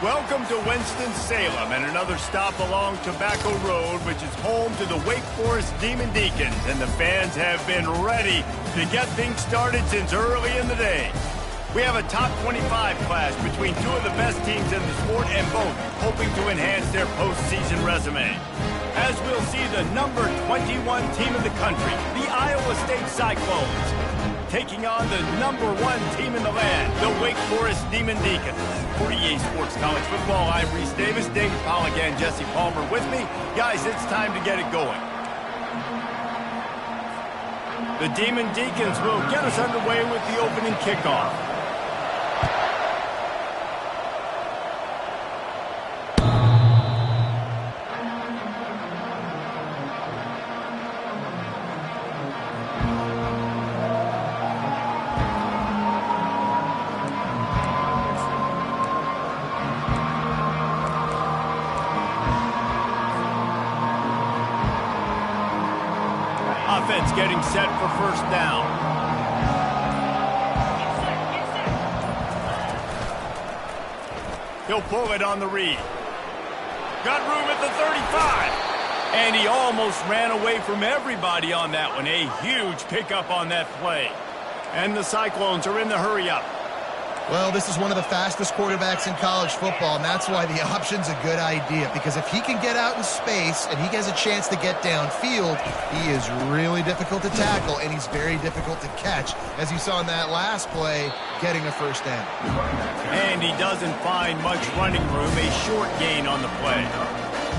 Welcome to Winston-Salem and another stop along Tobacco Road, which is home to the Wake Forest Demon Deacons, and the fans have been ready to get things started since early in the day. We have a top 25 clash between two of the best teams in the sport, and both hoping to enhance their postseason resume. As we'll see the number 21 team in the country, the Iowa State Cyclones, taking on the number 1 team in the land, the Wake Forest Demon Deacons. For EA Sports College Football, I'm Reese Davis, David Pollock, and Jesse Palmer with me. Guys, it's time to get it going. The Demon Deacons will get us underway with the opening kickoff. Offense getting set for first down. He'll pull it on the read. Got room at the 35. And he almost ran away from everybody on that one. A huge pickup on that play. And the Cyclones are in the hurry-up. Well, this is one of the fastest quarterbacks in college football, and that's why the option's a good idea. Because if he can get out in space and he has a chance to get downfield, he is really difficult to tackle, and he's very difficult to catch, as you saw in that last play, getting a first down. And he doesn't find much running room, a short gain on the play.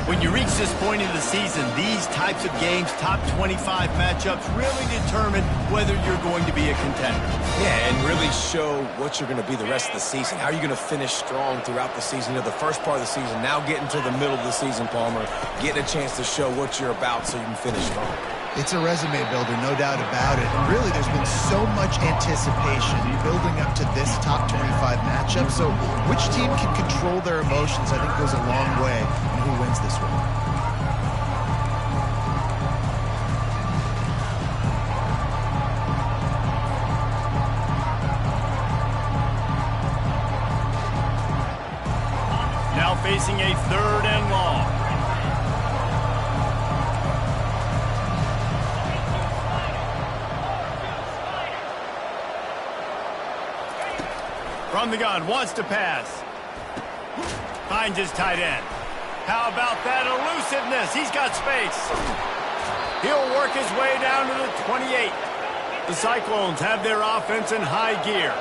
When you reach this point in the season, these types of games, top 25 matchups, really determine whether you're going to be a contender. Yeah, and really show what you're going to be the rest of the season. How are you going to finish strong throughout the season? You know, the first part of the season, now getting to the middle of the season, Palmer, getting a chance to show what you're about so you can finish strong. It's a resume builder, no doubt about it. And really, there's been so much anticipation building up to this top 25 matchup. So which team can control their emotions, I think, goes a long way in who wins this one. Now facing a 3rd and long. From the gun, wants to pass. Finds his tight end. How about that elusiveness? He's got space. He'll work his way down to the 28. The Cyclones have their offense in high gear.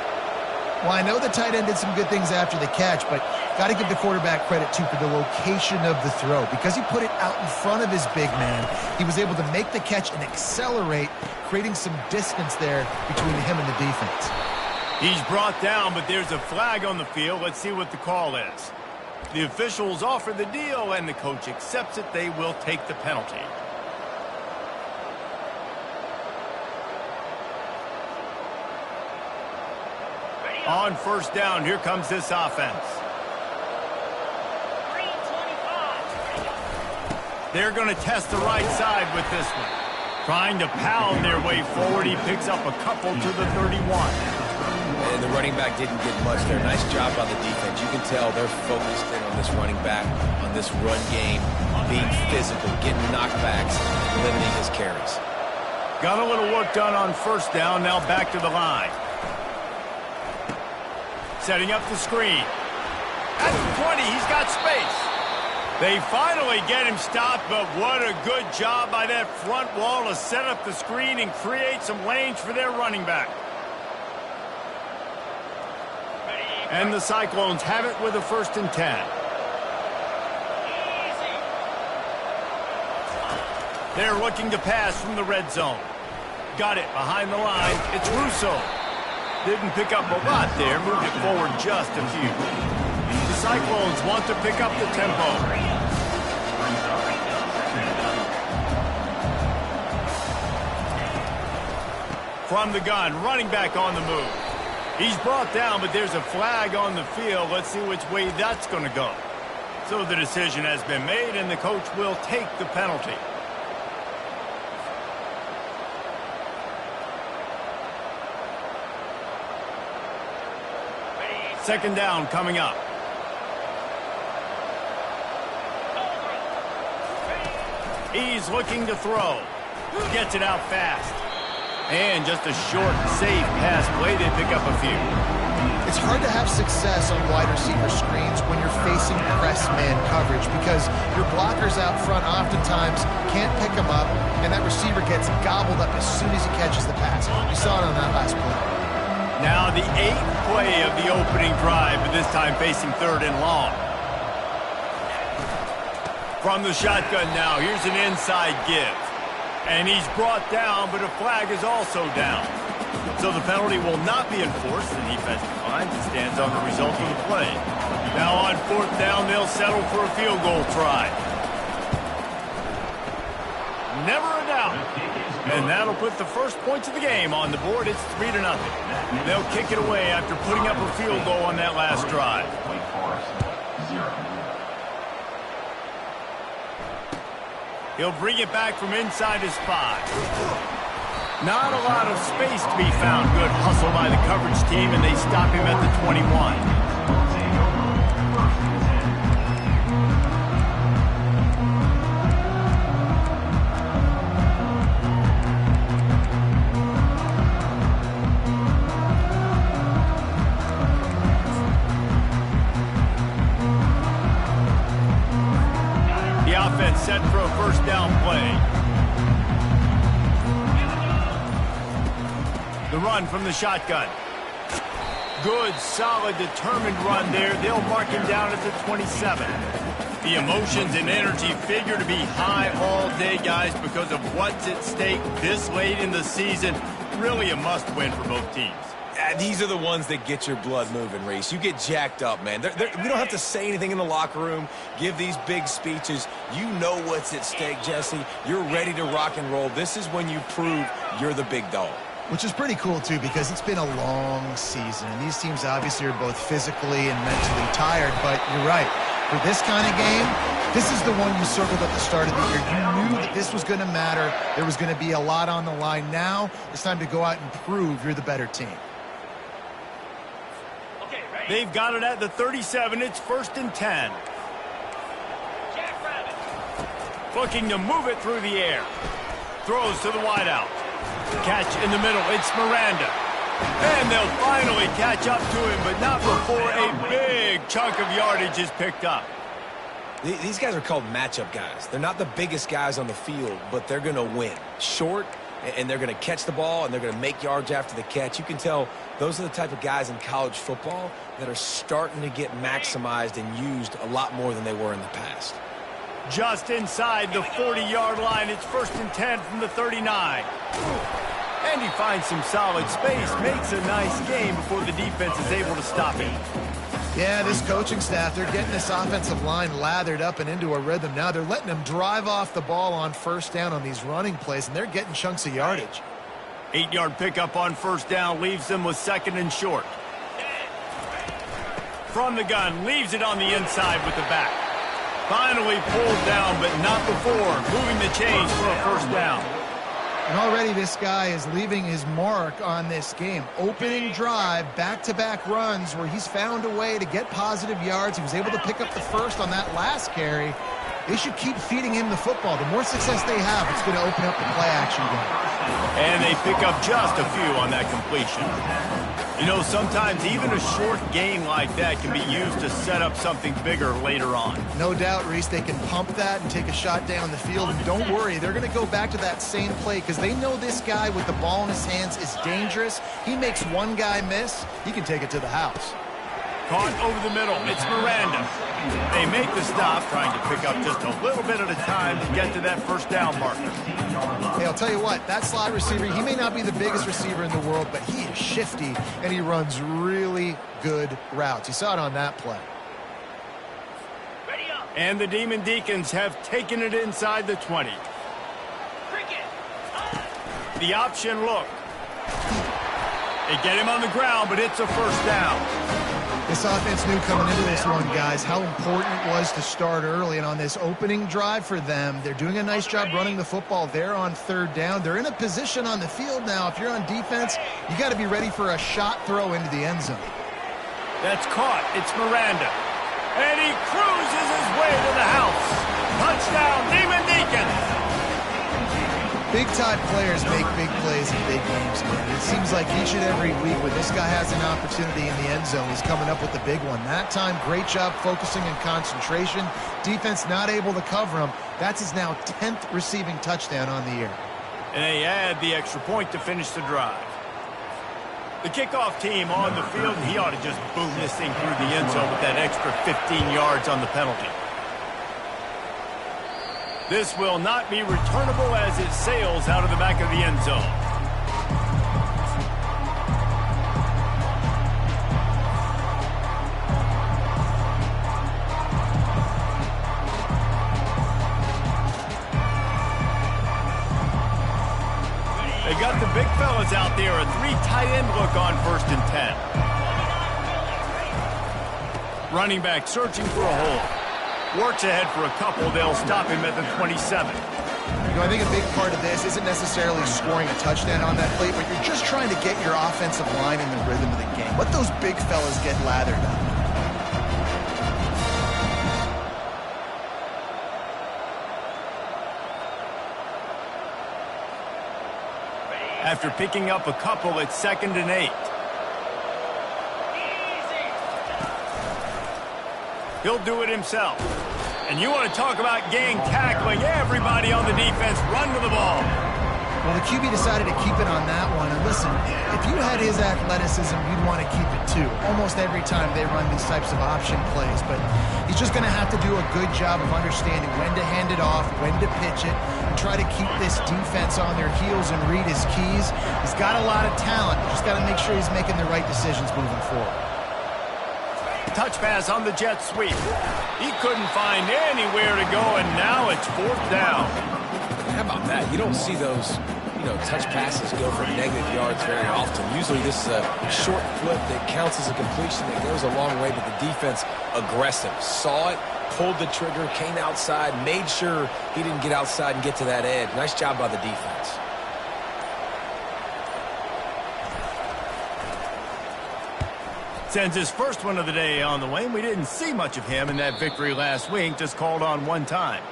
Well, I know the tight end did some good things after the catch, but got to give the quarterback credit, too, for the location of the throw. Because he put it out in front of his big man, he was able to make the catch and accelerate, creating some distance there between him and the defense. He's brought down, but there's a flag on the field. Let's see what the call is. The officials offer the deal, and the coach accepts it. They will take the penalty. On first down, here comes this offense. They're going to test the right side with this one. Trying to pound their way forward. He picks up a couple to the 31. And the running back didn't get much there. Nice job by the defense. You can tell they're focused in on this running back, on this run game, being physical, getting knockbacks, limiting his carries. Got a little work done on first down. Now back to the line. Setting up the screen. At the 20, he's got space. They finally get him stopped, but what a good job by that front wall to set up the screen and create some lanes for their running back. And the Cyclones have it with a 1st and 10. They're looking to pass from the red zone. Got it behind the line. It's Russo. Didn't pick up a lot there. Moved it forward just a few. The Cyclones want to pick up the tempo. From the gun, running back on the move. He's brought down, but there's a flag on the field. Let's see which way that's going to go. So the decision has been made, and the coach will take the penalty. Second down coming up. He's looking to throw. Gets it out fast. And just a short, safe pass play. They pick up a few. It's hard to have success on wide receiver screens when you're facing press man coverage because your blockers out front oftentimes can't pick them up, and that receiver gets gobbled up as soon as he catches the pass. You saw it on that last play. Now the 8th play of the opening drive, but this time facing 3rd and long. From the shotgun now, here's an inside give. And he's brought down, but a flag is also down. So the penalty will not be enforced. The defense declines and stands on the result of the play. Now on 4th down, they'll settle for a field goal try. Never a doubt. And that'll put the first points of the game on the board. It's 3-0. They'll kick it away after putting up a field goal on that last drive. He'll bring it back from inside his 5. Not a lot of space to be found. Good hustle by the coverage team, and they stop him at the 21. The offense set for a first down play. The run from the shotgun. Good, solid, determined run there. They'll mark him down at the 27. The emotions and energy figure to be high all day, guys, because of what's at stake this late in the season. Really a must-win for both teams. These are the ones that get your blood moving, Reese. You get jacked up, man. We don't have to say anything in the locker room, give these big speeches. You know what's at stake, Jesse. You're ready to rock and roll. This is when you prove you're the big dog. Which is pretty cool, too, because it's been a long season. And these teams obviously are both physically and mentally tired. But you're right. For this kind of game, this is the one you circled at the start of the year. You knew that this was going to matter. There was going to be a lot on the line. Now it's time to go out and prove you're the better team. They've got it at the 37. It's 1st and 10. Looking to move it through the air. Throws to the wideout. Catch in the middle. It's Miranda. And they'll finally catch up to him, but not before a big chunk of yardage is picked up. These guys are called matchup guys. They're not the biggest guys on the field, but they're going to win. Short, and they're going to catch the ball, and they're going to make yards after the catch. You can tell those are the type of guys in college football that are starting to get maximized and used a lot more than they were in the past. Just inside the 40-yard line. It's 1st and 10 from the 39. And he finds some solid space. Makes a nice game before the defense is able to stop him. Yeah, this coaching staff, they're getting this offensive line lathered up and into a rhythm now. They're letting them drive off the ball on 1st down on these running plays, and they're getting chunks of yardage. 8-yard pickup on 1st down leaves them with 2nd and short. From the gun, leaves it on the inside with the back. Finally pulled down, but not before. Moving the chains for a 1st down. And already this guy is leaving his mark on this game. Opening drive, back-to-back runs where he's found a way to get positive yards. He was able to pick up the 1st on that last carry. They should keep feeding him the football. The more success they have, it's going to open up the play-action game. And they pick up just a few on that completion. You know, sometimes even a short gain like that can be used to set up something bigger later on. No doubt, Reese, they can pump that and take a shot down the field. And don't worry, they're going to go back to that same play because they know this guy with the ball in his hands is dangerous. He makes one guy miss, he can take it to the house. Caught over the middle. It's Miranda. They make the stop, trying to pick up just a little bit at a time to get to that 1st down marker. Hey, I'll tell you what, that slot receiver, he may not be the biggest receiver in the world, but he is shifty, and he runs really good routes. You saw it on that play. And the Demon Deacons have taken it inside the 20. The option look. They get him on the ground, but it's a 1st down. This offense knew coming into this one, guys, how important it was to start early. And on this opening drive for them, they're doing a nice job running the football. They're on 3rd down. They're in a position on the field now. If you're on defense, you got to be ready for a shot throw into the end zone. That's caught. It's Miranda. And he cruises his way to the house. Touchdown, Demon Deacons. Big-time players make big plays in big games, man. It seems like each and every week when this guy has an opportunity in the end zone, he's coming up with the big one. That time, great job focusing and concentration. Defense not able to cover him. That's his now 10th receiving touchdown on the year. And they add the extra point to finish the drive. The kickoff team on the field, he ought to just boom this thing through the end zone with that extra 15 yards on the penalty. This will not be returnable as it sails out of the back of the end zone. They got the big fellas out there, a 3 tight end look on 1st and 10. Running back searching for a hole. Works ahead for a couple. They'll stop him at the 27. You know, I think a big part of this isn't necessarily scoring a touchdown on that play, but you're just trying to get your offensive line in the rhythm of the game. Let those big fellas get lathered up. After picking up a couple, it's 2nd and 8. He'll do it himself. And you want to talk about gang tackling. Everybody on the defense run to the ball. Well, the QB decided to keep it on that one. And listen, if you had his athleticism, you'd want to keep it too. Almost every time they run these types of option plays. But he's just going to have to do a good job of understanding when to hand it off, when to pitch it, and try to keep this defense on their heels and read his keys. He's got a lot of talent. Just got to make sure he's making the right decisions moving forward. Touch pass on the jet sweep. He couldn't find anywhere to go, and now it's 4th down. How about that? You don't see those, touch passes go for negative yards very often. Usually this is a short flip that counts as a completion that goes a long way, but the defense aggressive. Saw it, pulled the trigger, came outside, made sure he didn't get outside and get to that edge. Nice job by the defense. Sends his first one of the day on the way. We didn't see much of him in that victory last week, just called on one time.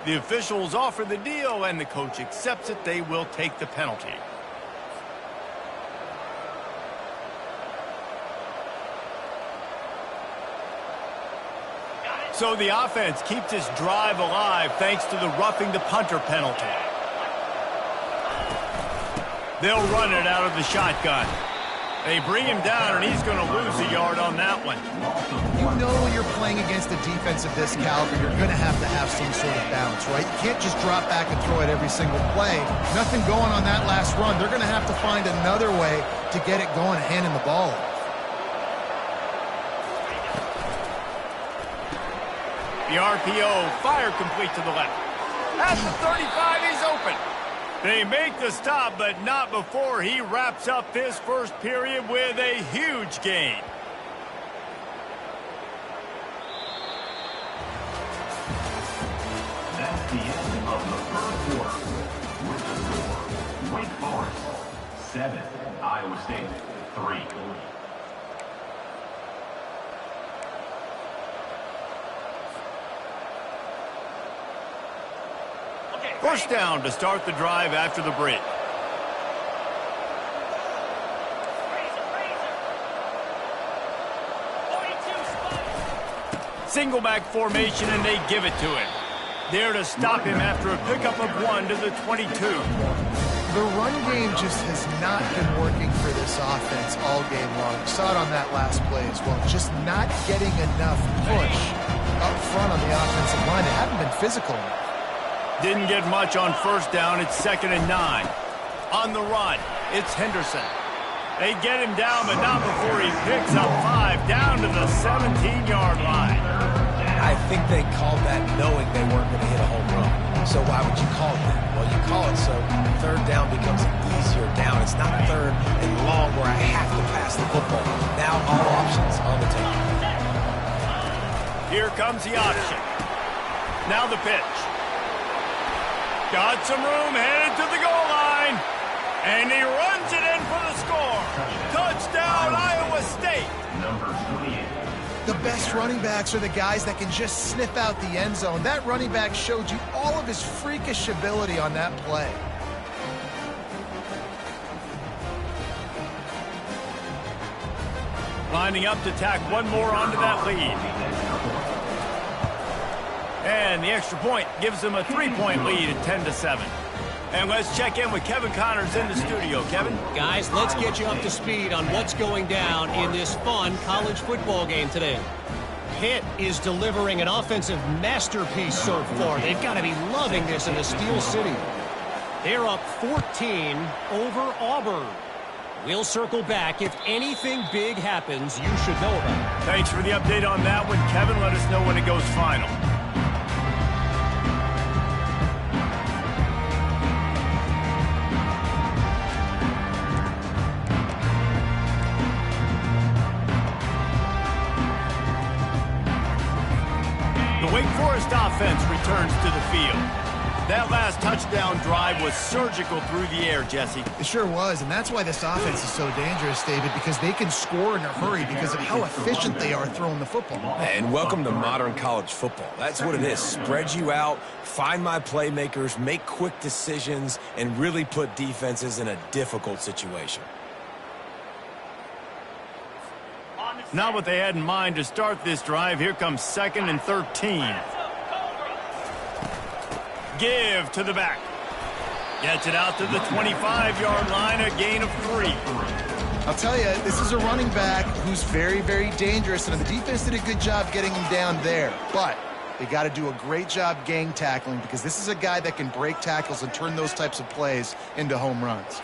The officials offer the deal, and the coach accepts it. They will take the penalty. So the offense keeps its drive alive thanks to the roughing the punter penalty. They'll run it out of the shotgun. They bring him down, and he's going to lose a yard on that one. You know when you're playing against a defense of this caliber, you're going to have some sort of balance, right? You can't just drop back and throw it every single play. Nothing going on that last run. They're going to have to find another way to get it going and handing the ball off. The RPO, fire complete to the left. At the 35, he's open. They make the stop, but not before he wraps up this first period with a huge gain. That's the end of the first quarter. With the score, Wake Forest 7, Iowa State 3. First down to start the drive after the break. Single back formation, and they give it to him. There to stop him after a pickup of 1 to the 22. The run game just has not been working for this offense all game long. We saw it on that last play as well. Just not getting enough push up front on the offensive line. They haven't been physical enough. Didn't get much on first down. It's 2nd and 9. On the run, it's Henderson. They get him down, but not before he picks up 5 down to the 17-yard line. I think they called that knowing they weren't going to hit a home run. So why would you call it that? Well, you call it so 3rd down becomes an easier down. It's not 3rd and long where I have to pass the football. Now all options on the table. Here comes the option. Now the pitch. Got some room, headed to the goal line. And he runs it in for the score. Touchdown, Iowa State. Number 28. The best running backs are the guys that can just sniff out the end zone. That running back showed you all of his freakish ability on that play. Lining up to tack one more onto that lead. And the extra point gives them a 3-point lead at 10-7. And let's check in with Kevin Connors in the studio. Kevin? Guys, let's get you up to speed on what's going down in this fun college football game today. Pitt is delivering an offensive masterpiece so far. They've got to be loving this in the Steel City. They're up 14 over Auburn. We'll circle back. If anything big happens, you should know about it. Thanks for the update on that one, Kevin. Let us know when it goes final. The Wake Forest offense returns to the field. That last touchdown drive was surgical through the air, Jesse. It sure was, and that's why this offense is so dangerous, David, because they can score in a hurry because of how efficient they are throwing the football. And welcome to modern college football. That's what it is. Spread you out, find my playmakers, make quick decisions, and really put defenses in a difficult situation. Not what they had in mind to start this drive. Here comes 2nd and 13. Give to the back. Gets it out to the 25-yard line, a gain of 3. I'll tell you, this is a running back who's very, very dangerous, and the defense did a good job getting him down there. But they got to do a great job gang tackling because this is a guy that can break tackles and turn those types of plays into home runs.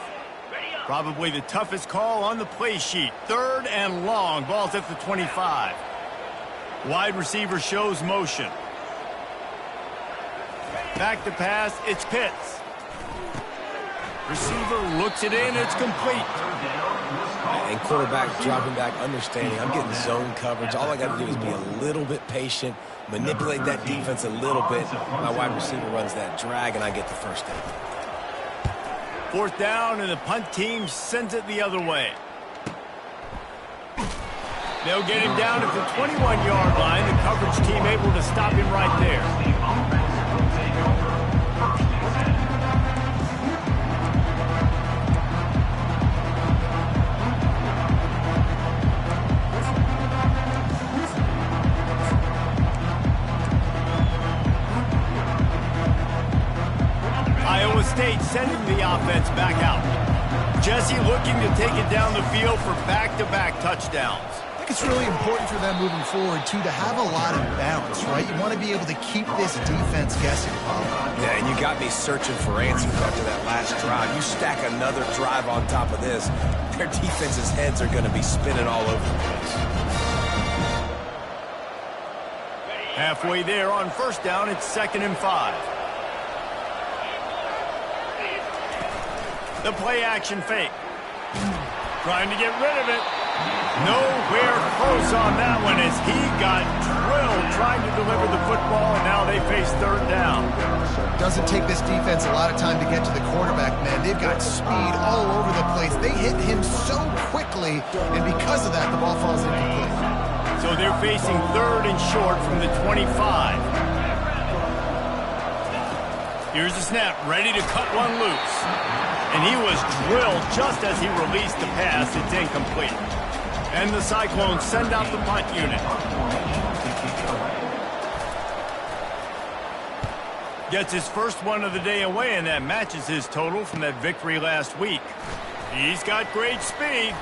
Probably the toughest call on the play sheet. 3rd and long. Ball's at the 25. Wide receiver shows motion. Back to pass, it's Pitts. Receiver looks it in, it's complete. And quarterback dropping back, understanding I'm getting zone coverage. All I got to do is be a little bit patient, manipulate that defense a little bit. My wide receiver runs that drag, and I get the first down. 4th down, and the punt team sends it the other way. They'll get him down at the 21-yard line. The coverage team able to stop him right there. Iowa State sending the offense back out. Jesse looking to take it down the field for back-to-back touchdowns. I think it's really important for them moving forward, too, to have a lot of balance, right? You want to be able to keep this defense guessing, Paul. Yeah, and you got me searching for answers after that last drive. You stack another drive on top of this, their defense's heads are going to be spinning all over the place. Halfway there on 1st down, it's 2nd and 5. The play-action fake. Trying to get rid of it. Nowhere close on that one as he got drilled trying to deliver the football, and now they face 3rd down. Doesn't take this defense a lot of time to get to the quarterback, man. They've got speed all over the place. They hit him so quickly, and because of that, the ball falls incomplete. So they're facing 3rd and short from the 25. Here's the snap, ready to cut one loose. And he was drilled just as he released the pass. It's incomplete. And the Cyclones send out the punt unit. Gets his first one of the day away, and that matches his total from that victory last week. He's got great speed.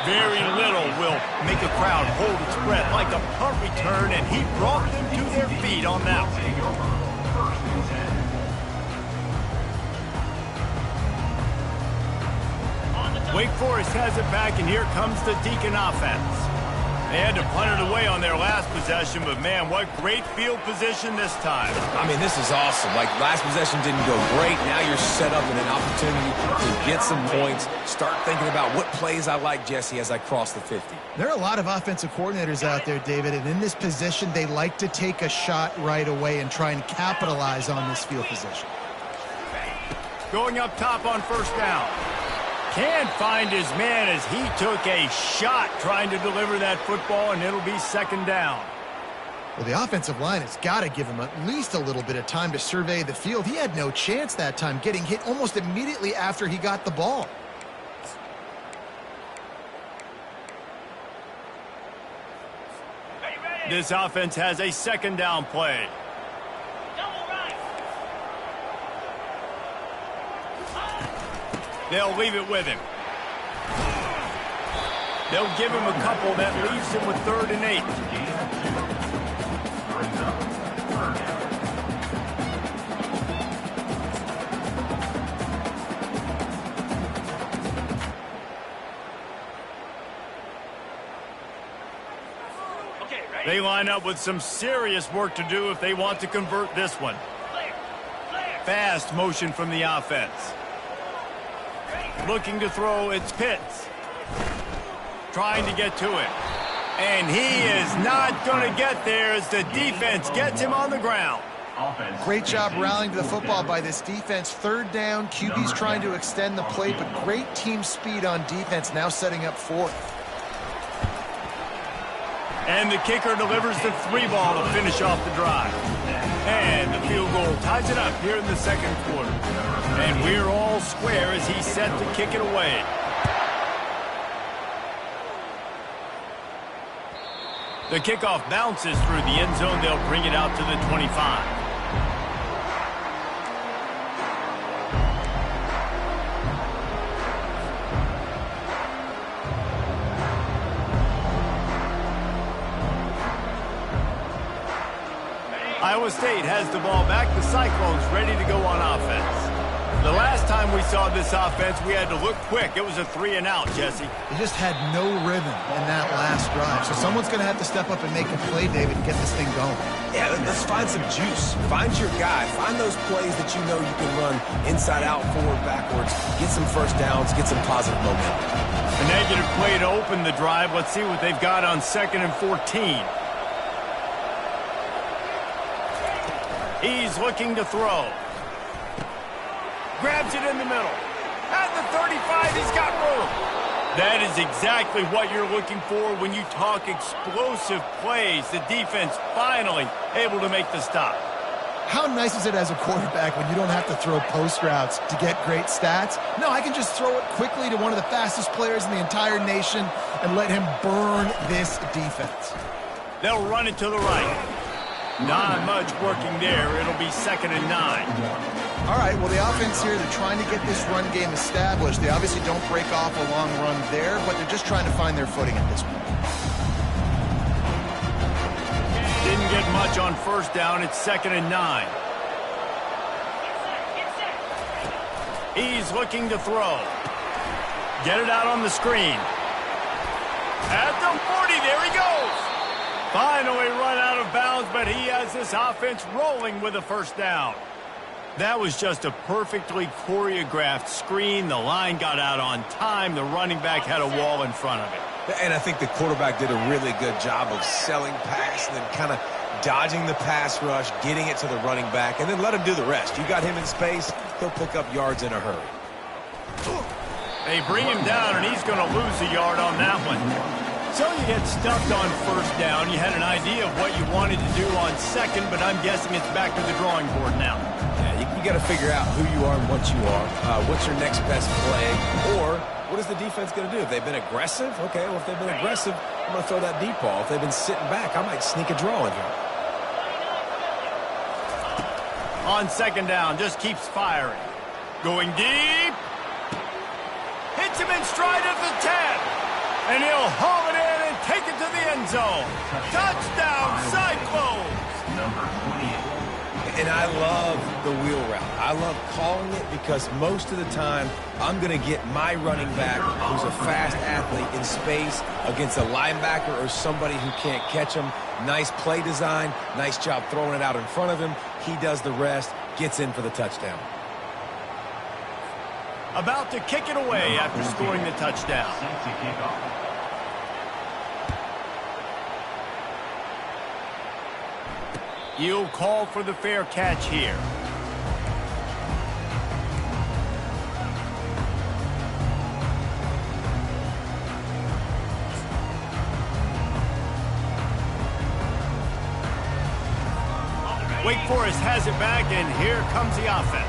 Very little will make a crowd hold its breath like a punt return, and he brought them to their feet on that one. Wake Forest has it back, and here comes the Deacon offense. They had to punt it away on their last possession, but man, what great field position this time. I mean, this is awesome. Like, last possession didn't go great. Now you're set up in an opportunity to get some points. Start thinking about what plays I like, Jesse, as I cross the 50. There are a lot of offensive coordinators out there, David, and in this position, they like to take a shot right away and try and capitalize on this field position. Going up top on 1st down. Can't find his man as he took a shot trying to deliver that football, and it'll be second down. Well, the offensive line has got to give him at least a little bit of time to survey the field. He had no chance that time, getting hit almost immediately after he got the ball. This offense has a second down play. They'll leave it with him. They'll give him a couple that leaves him with 3rd and 8. They line up with some serious work to do if they want to convert this one. Fast motion from the offense. Looking to throw, it's Pitts. Trying to get to it. And he is not going to get there as the defense gets him on the ground. Great job rallying to the football by this defense. 3rd down, QB's trying to extend the play, but great team speed on defense, now setting up 4th. And the kicker delivers the 3-ball to finish off the drive. And the field goal ties it up here in the second quarter. And we're all square as he's set to kick it away. The kickoff bounces through the end zone. They'll bring it out to the 25. Iowa State has the ball back. The Cyclones ready to go on offense. The last time we saw this offense, we had to look quick. It was a 3-and-out, Jesse. They just had no rhythm in that last drive. So someone's going to have to step up and make a play, David, and get this thing going. Yeah, let's find some juice. Find your guy. Find those plays that you know you can run inside out, forward, backwards. Get some first downs. Get some positive momentum. A negative play to open the drive. Let's see what they've got on 2nd and 14. He's looking to throw. Grabs it in the middle. At the 35, he's got room. That is exactly what you're looking for when you talk explosive plays. The defense finally able to make the stop. How nice is it as a quarterback when you don't have to throw post routes to get great stats? No, I can just throw it quickly to one of the fastest players in the entire nation and let him burn this defense. They'll run it to the right. Not much working there. It'll be 2nd and 9. All right, well, the offense here, they're trying to get this run game established. They obviously don't break off a long run there, but they're just trying to find their footing at this point. Didn't get much on 1st down. It's 2nd and 9. He's looking to throw. Get it out on the screen. At the 40, there he goes. Finally run out of bounds, but he has this offense rolling with a 1st down. That was just a perfectly choreographed screen. The line got out on time. The running back had a wall in front of it. And I think the quarterback did a really good job of selling pass and then kind of dodging the pass rush, getting it to the running back, and then let him do the rest. You got him in space, he'll pick up yards in a hurry. They bring him down, and he's going to lose a yard on that one. So you get stuffed on 1st down. You had an idea of what you wanted to do on 2nd, but I'm guessing it's back to the drawing board now. Yeah, you got to figure out who you are and what you are. What's your next best play? Or what is the defense going to do? If they've been aggressive, okay, well, if they've been aggressive, I'm going to throw that deep ball. If they've been sitting back, I might sneak a draw in here. On 2nd down, just keeps firing. Going deep. Hits him in stride at the 10. And he'll haul it in and take it to the end zone. Touchdown, Cyclones! Number 28. And I love the wheel route. I love calling it because most of the time I'm going to get my running back who's a fast athlete in space against a linebacker or somebody who can't catch him. Nice play design. Nice job throwing it out in front of him. He does the rest, gets in for the touchdown. About to kick it away after scoring the touchdown. You'll call for the fair catch here. Wake Forest has it back, and here comes the offense.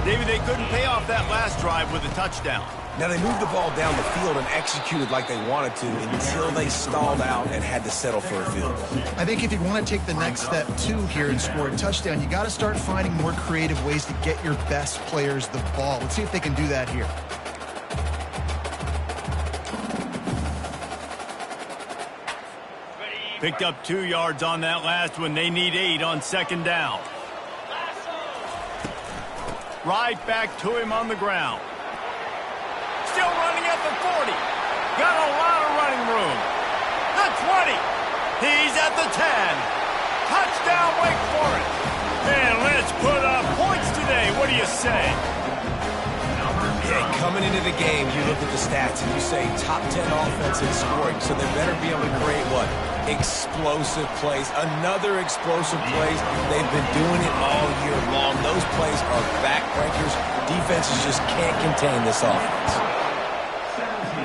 David, they couldn't pay off that last drive with a touchdown. Now, they moved the ball down the field and executed like they wanted to until they stalled out and had to settle for a field goal. I think if you want to take the next step, too, here and score a touchdown, you got to start finding more creative ways to get your best players the ball. Let's see if they can do that here. Picked up 2 yards on that last one. They need 8 on second down. Right back to him on the ground. Still running at the 40. Got a lot of running room. The 20. He's at the 10. Touchdown, Wake Forest. And let's put up points today. What do you say? Yeah, coming into the game, you look at the stats and you say top 10 offense in scoring, so they better be able to create what? Explosive plays. Another explosive plays. They've been doing it all year long. Those plays are backbreakers. Defenses just can't contain this offense. 17,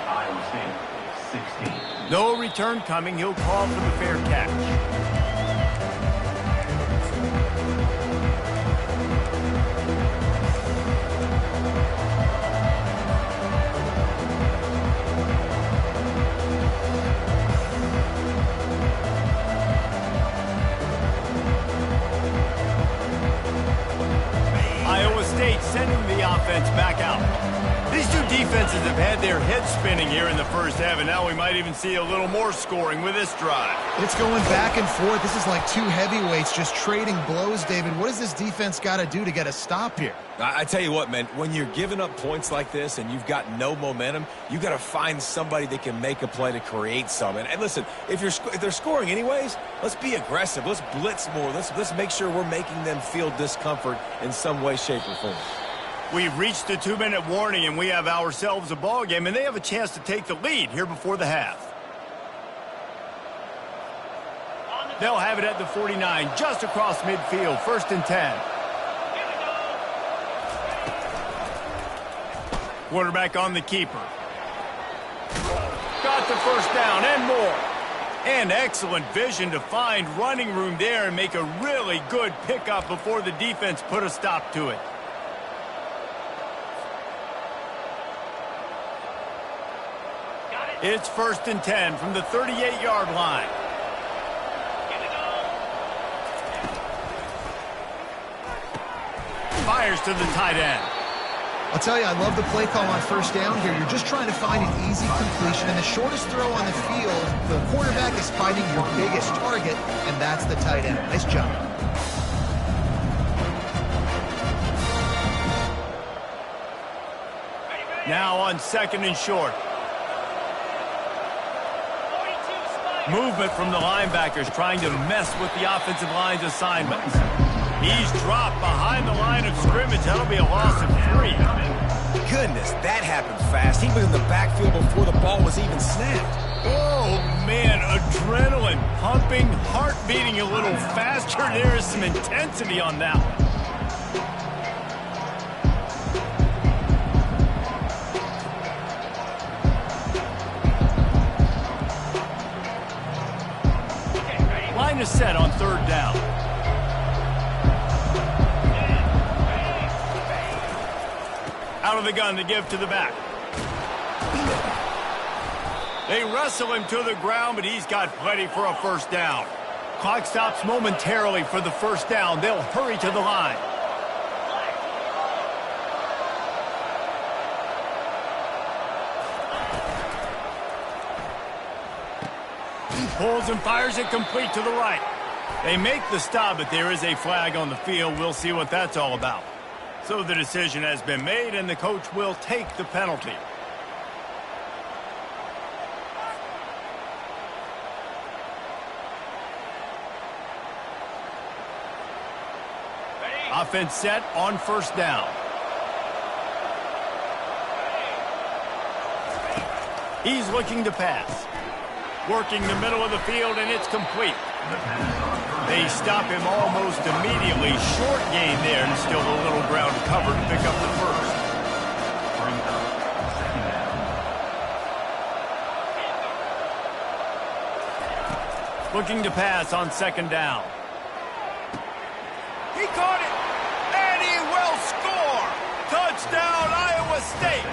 Iowa State, 16. No return coming. He'll call for the fair catch. Iowa State sending the offense back out. These two defenses have had their heads spinning here in the first half, and now we might even see a little more scoring with this drive. It's going back and forth. This is like two heavyweights just trading blows, David. What does this defense got to do to get a stop here? I tell you what, man, when you're giving up points like this and you've got no momentum, you got to find somebody that can make a play to create some. And listen, if they're scoring anyways, let's be aggressive. Let's blitz more. Let's make sure we're making them feel discomfort in some way, shape, or form. We've reached the 2-minute warning, and we have ourselves a ball game, and they have a chance to take the lead here before the half. They'll have it at the 49, just across midfield, 1st and 10. Quarterback on the keeper. Got the first down and more. And excellent vision to find running room there and make a really good pickup before the defense put a stop to it. It's 1st and 10 from the 38-yard line. Fires to the tight end. I'll tell you, I love the play call on first down here. You're just trying to find an easy completion, and the shortest throw on the field, the quarterback is finding your biggest target, and that's the tight end. Nice job. Now on 2nd and short. Movement from the linebackers trying to mess with the offensive line's assignments. He's dropped behind the line of scrimmage. That'll be a loss of 3. Goodness, that happened fast. He was in the backfield before the ball was even snapped. Oh, man, adrenaline pumping, heart beating a little faster. There is some intensity on that one. Line is set on 3rd down. Out of the gun to give to the back. They wrestle him to the ground, but he's got plenty for a first down. Clock stops momentarily for the first down. They'll hurry to the line. Pulls and fires it complete to the right. They make the stop, but there is a flag on the field. We'll see what that's all about. So the decision has been made, and the coach will take the penalty. Offense set on first down. He's looking to pass. Working the middle of the field, and it's complete. They stop him almost immediately. Short gain there, and still a little ground cover to pick up the first. Looking to pass on 2nd down. He caught it. And he will score. Touchdown, Iowa State.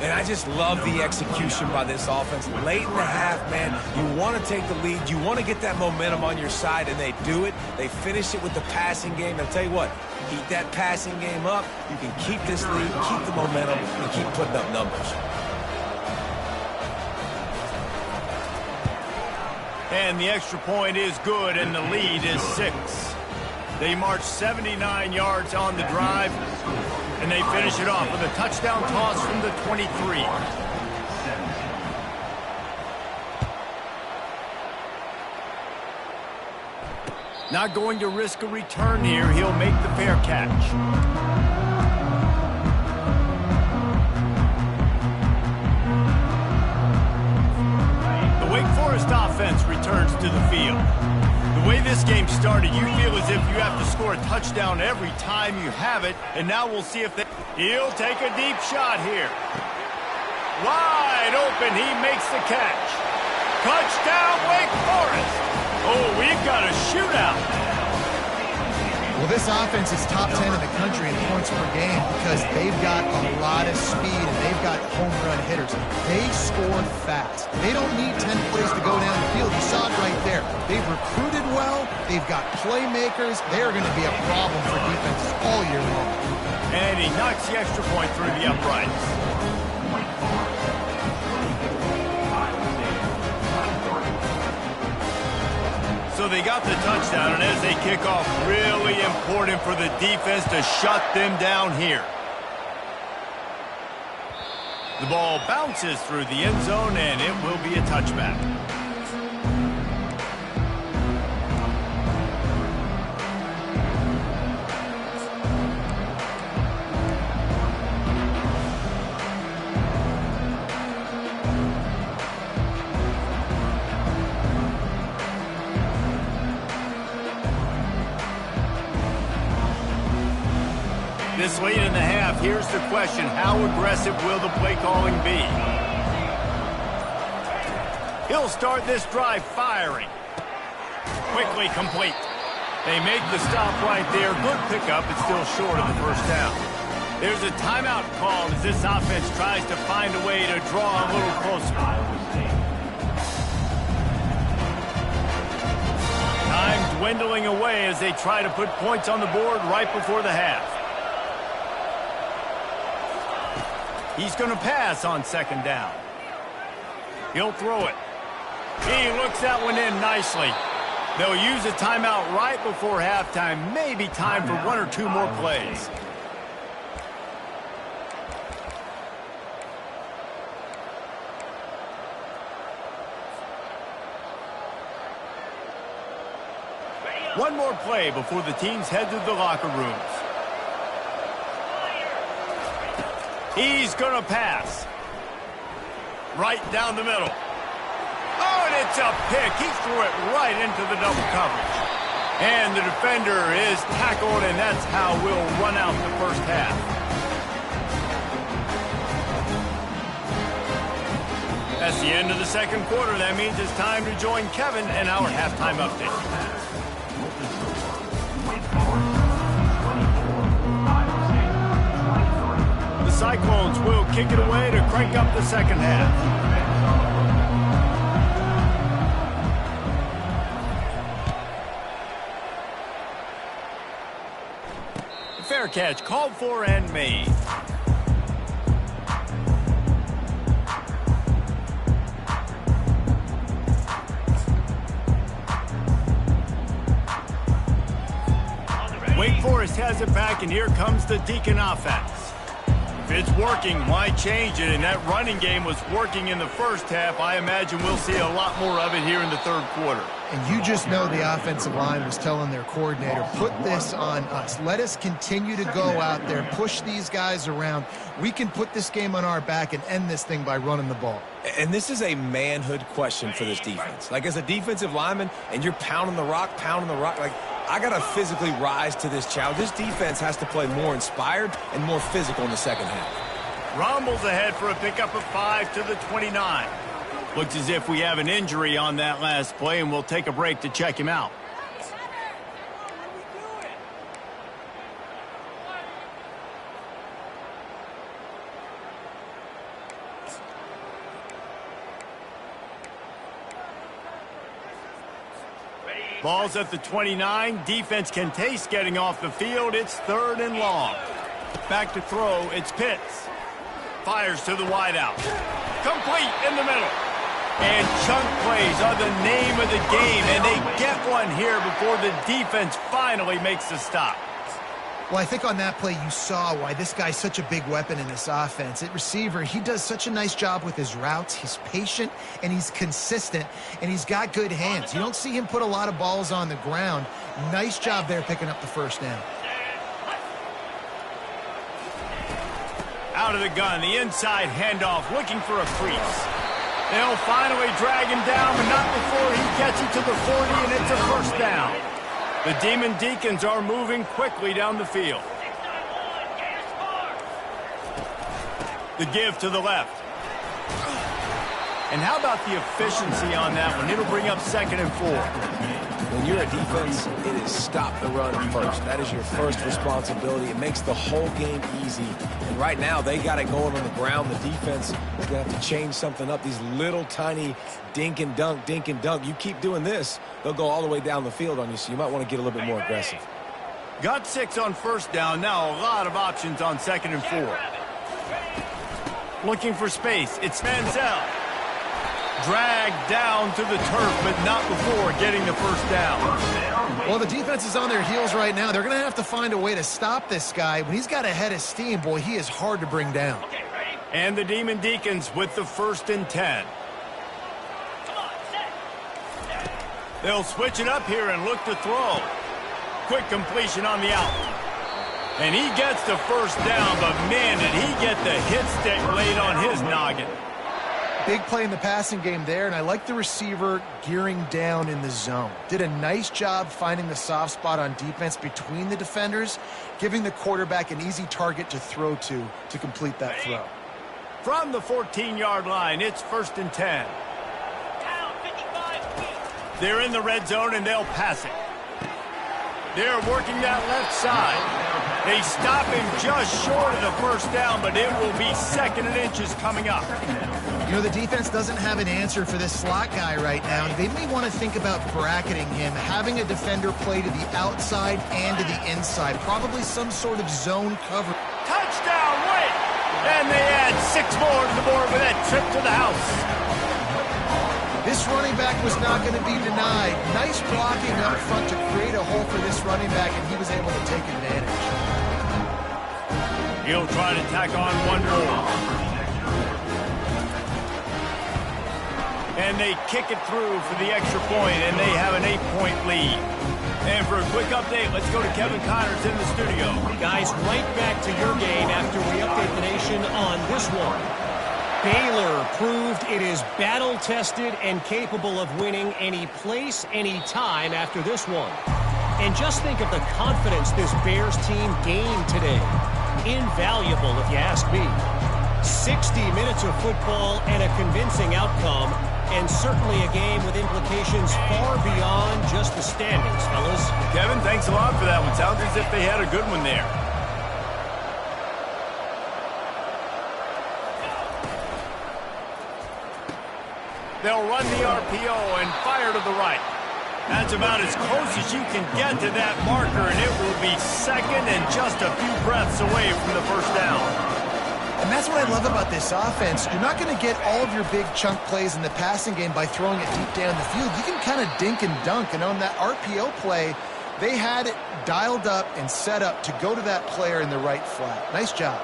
And I just love the execution by this offense. Late in the half, man, you want to take the lead. You want to get that momentum on your side, and they do it. They finish it with the passing game. I'll tell you what, keep that passing game up. You can keep this lead, keep the momentum, and keep putting up numbers. And the extra point is good, and the lead is 6. They march 79 yards on the drive, and they finish it off with a touchdown toss from the 23. Not going to risk a return here. He'll make the fair catch. The Wake Forest offense returns to the field. The way this game started, you feel as if you have to score a touchdown every time you have it, and now we'll see if he'll take a deep shot here. Wide open, he makes the catch. Touchdown, Wake Forest. Oh, we've got a shootout. Well, this offense is top 10 in the country in points per game because they've got a lot of speed and they've got home run hitters. They score fast. They don't need 10 plays to go down the field. You saw it right there. They've recruited well. They've got playmakers. They're going to be a problem for defenses all year long. And he knocks the extra point through the uprights. So they got the touchdown, and as they kick off, really important for the defense to shut them down here. The ball bounces through the end zone, and it will be a touchback. This late in the half, here's the question. How aggressive will the play calling be? He'll start this drive firing. Quickly complete. They make the stop right there. Good pickup, but still short of the first down. There's a timeout called as this offense tries to find a way to draw a little closer. Time dwindling away as they try to put points on the board right before the half. He's going to pass on second down. He'll throw it. He looks that one in nicely. They'll use a timeout right before halftime. Maybe time for 1 or 2 more plays. One more play before the teams head to the locker rooms. He's going to pass. Right down the middle. Oh, and it's a pick. He threw it right into the double coverage. And the defender is tackled, and that's how we'll run out the first half. That's the end of the second quarter. That means it's time to join Kevin in our halftime update. The Cyclones will kick it away to crank up the second half. Fair catch called for and made. Wake Forest has it back, and here comes the Deacon offense. If it's working, why change it? And that running game was working in the first half. I imagine we'll see a lot more of it here in the third quarter. And you just know the offensive line was telling their coordinator, put this on us. Let us continue to go out there, push these guys around. We can put this game on our back and end this thing by running the ball. And this is a manhood question for this defense. Like, as a defensive lineman, and you're pounding the rock, like, I got to physically rise to this challenge. This defense has to play more inspired and more physical in the second half. Rumbles ahead for a pickup of 5 to the 29. Looks as if we have an injury on that last play, and we'll take a break to check him out. Ball's at the 29. Defense can taste getting off the field. It's 3rd and long. Back to throw. It's Pitts. Fires to the wideout. Complete in the middle. And chunk plays are the name of the game, and they get one here before the defense finally makes the stop. Well, I think on that play you saw why this guy's such a big weapon in this offense. At receiver, he does such a nice job with his routes. He's patient, and he's consistent, and he's got good hands. You don't see him put a lot of balls on the ground. Nice job there picking up the first down. Out of the gun, the inside handoff, looking for a crease. They'll finally drag him down, but not before he gets it to the 40, and it's a first down. The Demon Deacons are moving quickly down the field. The give to the left. And how about the efficiency on that one? It'll bring up 2nd and 4. When you're a defense, it is stop the run first. That is your first responsibility. It makes the whole game easy. And right now, they got it going on the ground. The defense is going to have to change something up. These little tiny dink and dunk, dink and dunk. You keep doing this, they'll go all the way down the field on you, so you might want to get a little bit more aggressive. Got 6 on first down. Now a lot of options on 2nd and 4. Looking for space. It's Manziel. Dragged down to the turf, but not before getting the first down. Well, the defense is on their heels right now. They're going to have to find a way to stop this guy. When he's got a head of steam, boy, he is hard to bring down. And the Demon Deacons with the 1st and 10. They'll switch it up here and look to throw. Quick completion on the out. And he gets the first down, but man, did he get the hit stick laid on his noggin. Big play in the passing game there, and I like the receiver gearing down in the zone. Did a nice job finding the soft spot on defense between the defenders, giving the quarterback an easy target to throw to complete that throw. From the 14-yard line, it's 1st and 10. They're in the red zone, and they'll pass it. They're working that left side. They stop him just short of the first down, but it will be 2nd and inches coming up. You know, the defense doesn't have an answer for this slot guy right now. They may want to think about bracketing him, having a defender play to the outside and to the inside. Probably some sort of zone cover. Touchdown, wait! And they add 6 more to the board with that trip to the house. This running back was not going to be denied. Nice blocking up front to create a hole for this running back, and he was able to take advantage. He'll try to tack on one more. And they kick it through for the extra point, and they have an 8-point lead. And for a quick update, let's go to Kevin Connors in the studio. Guys, right back to your game after we update the nation on this one. Baylor proved it is battle-tested and capable of winning any place, any time after this one. And just think of the confidence this Bears team gained today. Invaluable, if you ask me. 60 minutes of football and a convincing outcome, and certainly a game with implications far beyond just the standings, fellas. Kevin, thanks a lot for that one. Sounds as if they had a good one there. They'll run the RPO and fire to the right. That's about as close as you can get to that marker, and it will be 2nd and just a few breaths away from the first down. And that's what I love about this offense. You're not going to get all of your big chunk plays in the passing game by throwing it deep down the field. You can kind of dink and dunk, and on that RPO play, they had it dialed up and set up to go to that player in the right flat. Nice job.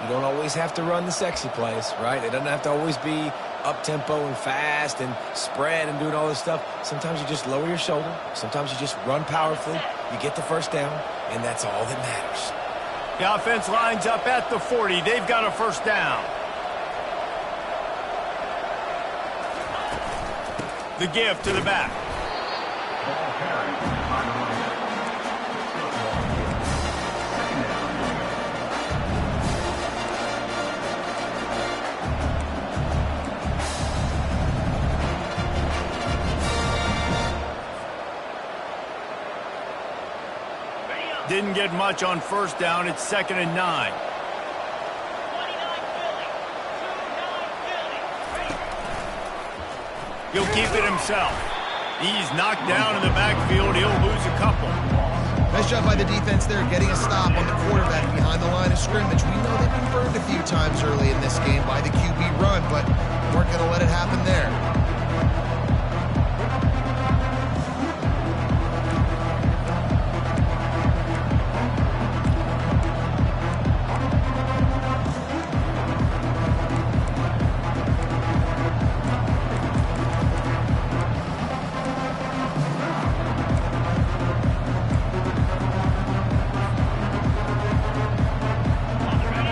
You don't always have to run the sexy plays, right? It doesn't have to always be up-tempo and fast and spread and doing all this stuff. Sometimes you just lower your shoulder. Sometimes you just run powerfully. You get the first down, and that's all that matters. The offense lines up at the 40. They've got a first down. The give to the back. Didn't get much on first down. It's 2nd and 9. He'll keep it himself. He's knocked down in the backfield. He'll lose a couple. Nice job by the defense there, getting a stop on the quarterback behind the line of scrimmage. We know they've been burned a few times early in this game by the QB run, but weren't going to let it happen there.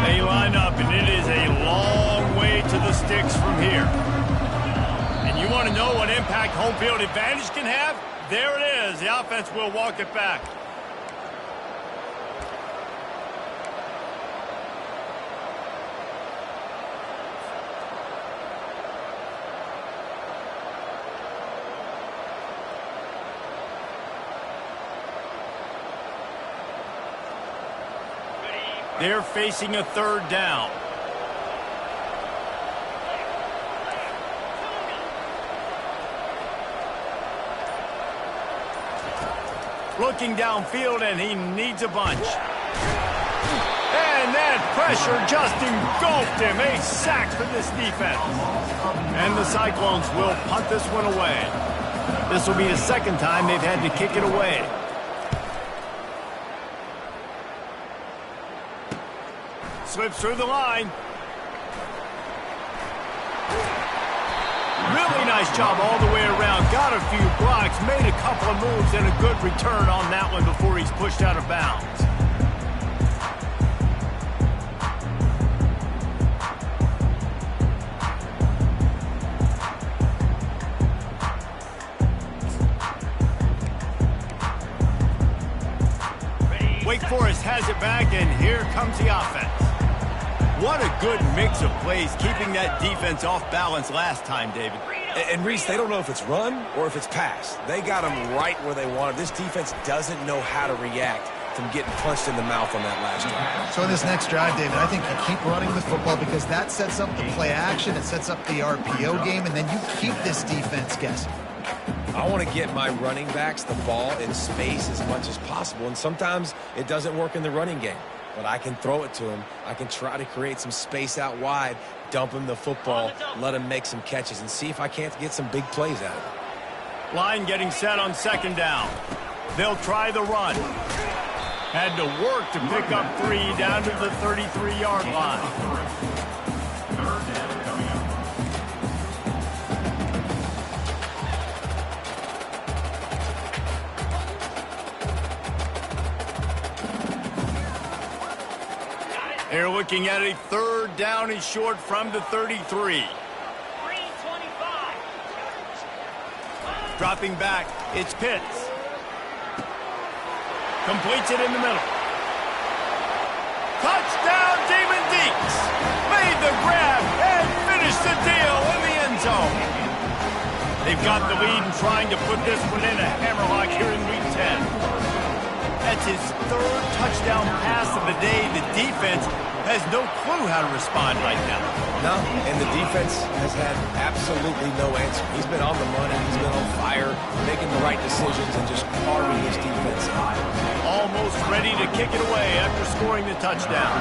They line up, and it is a long way to the sticks from here. And you want to know what impact home field advantage can have? There it is. The offense will walk it back. They're facing a third down. Looking downfield, and he needs a bunch. And that pressure just engulfed him. A sack for this defense. And the Cyclones will punt this one away. This will be the second time they've had to kick it away. Slips through the line. Really nice job all the way around. Got a few blocks, made a couple of moves, and a good return on that one before he's pushed out of bounds. Wake Forest has it back, and here comes the offense. What a good mix of plays, keeping that defense off balance last time, David. And Reese, they don't know if it's run or if it's pass. They got them right where they want it. This defense doesn't know how to react from getting punched in the mouth on that last drive. So in this next drive, David, I think you keep running the football because that sets up the play action, it sets up the RPO game, and then you keep this defense guessing. I want to get my running backs the ball in space as much as possible, and sometimes it doesn't work in the running game. But I can throw it to him. I can try to create some space out wide, dump him the football, let him make some catches, and see if I can't get some big plays out of it. Line getting set on second down. They'll try the run. Had to work to pick up 3 down to the 33-yard line. They're looking at a third down and short from the 33. Dropping back, it's Pitts. Completes it in the middle. Touchdown, Demon Deeks. Made the grab and finished the deal in the end zone. They've got the lead and trying to put this one in a hammerlock here in Week 10. That's his third touchdown pass of the day. The defense has no clue how to respond right now. No, and the defense has had absolutely no answer. He's been on the money. He's been on fire, making the right decisions, and just carving his defense out. Almost ready to kick it away after scoring the touchdown.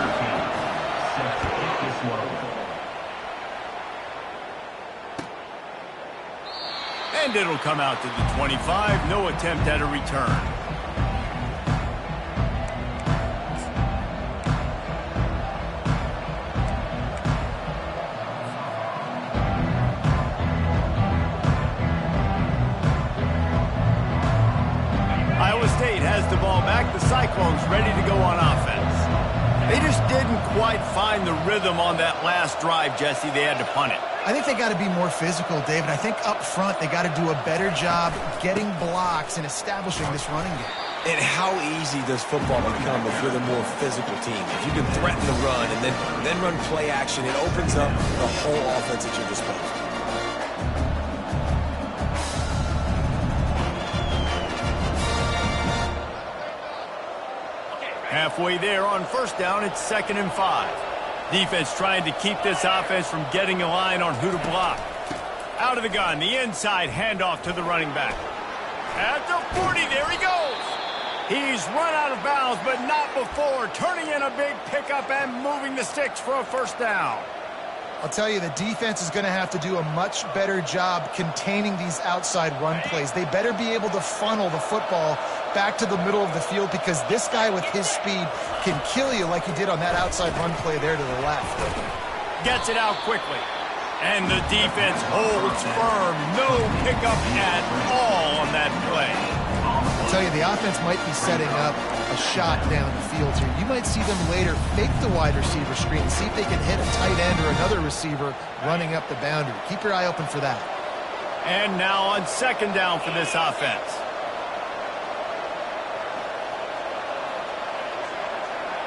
And it'll come out to the 25. No attempt at a return. State has the ball back. The Cyclones ready to go on offense. They just didn't quite find the rhythm on that last drive, Jesse. They had to punt it. I think they got to be more physical, David. I think up front they got to do a better job getting blocks and establishing this running game. And how easy does football become if you're the more physical team? If you can threaten the run and then run play action, it opens up the whole offense at your disposal. Halfway there on first down, it's 2nd and 5. Defense trying to keep this offense from getting a line on who to block. Out of the gun, the inside handoff to the running back. At the 40, there he goes. He's run out of bounds, but not before turning in a big pickup and moving the sticks for a first down. I'll tell you, the defense is going to have to do a much better job containing these outside run plays. They better be able to funnel the football back to the middle of the field, because this guy with his speed can kill you like he did on that outside run play there to the left. Gets it out quickly. And the defense holds firm. No pickup at all on that play. I'll tell you, the offense might be setting up a shot down the field here. You might see them later fake the wide receiver screen and see if they can hit a tight end or another receiver running up the boundary. Keep your eye open for that. And now on second down for this offense.